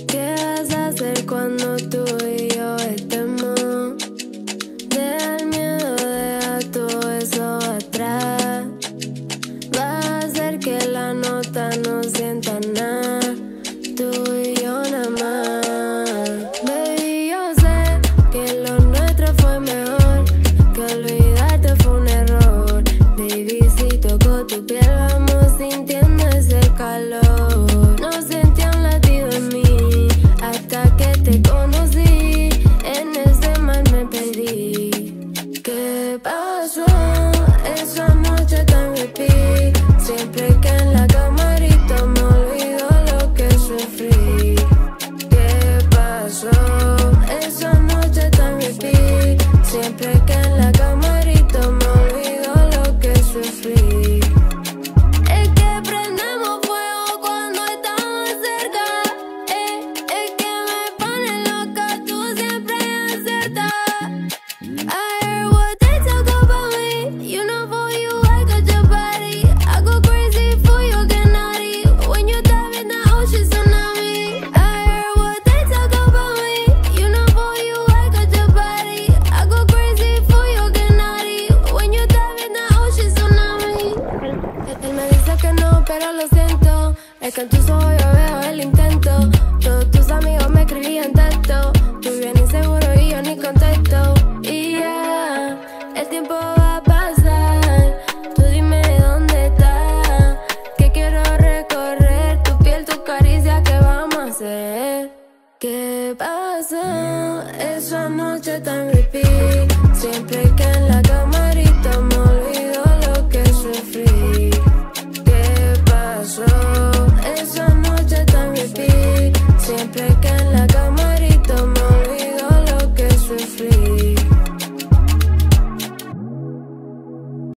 ¿Qué vas a hacer cuando tú y yo estemos? Deja el miedo, deja todo eso atrás. Vas a hacer que la nota no sienta nada, tú y yo nada más. Baby, yo sé que lo nuestro fue mejor, que olvidarte fue un error. Baby, si toco tu piel vamos sintiendo ese calor. No sentía un latido en mí hasta que te conocí. En ese mar me perdí. ¿Qué pasó esa noche tan repeat? Siempre que en la camarita me olvido lo que sufrí. ¿Qué pasó esa noche tan repeat? Siempre que en la camarita me olvido lo que sufrí. Es que prendemos fuego cuando estamos cerca. Es que me pone loca, tú siempre aciertas. I heard what they talk about me. You know for you I got your body. I go crazy for you, get naughty. When you dive in the ocean tsunami. I heard what they talk about me. You know for you I got your body. I go crazy for you, get naughty. When you dive in the ocean tsunami. Él me dice que no, pero lo siento. Es que en tus ojos yo veo el intento. Todos tus amigos me escribían texto. Tú bien inseguro y yo ni contesto. Y ya, el tiempo va a pasar. Tú dime dónde estás. Que quiero recorrer tu piel, tu caricia, ¿qué vamos a hacer? ¿Qué pasó esa noche tan repeat? Siempre que en la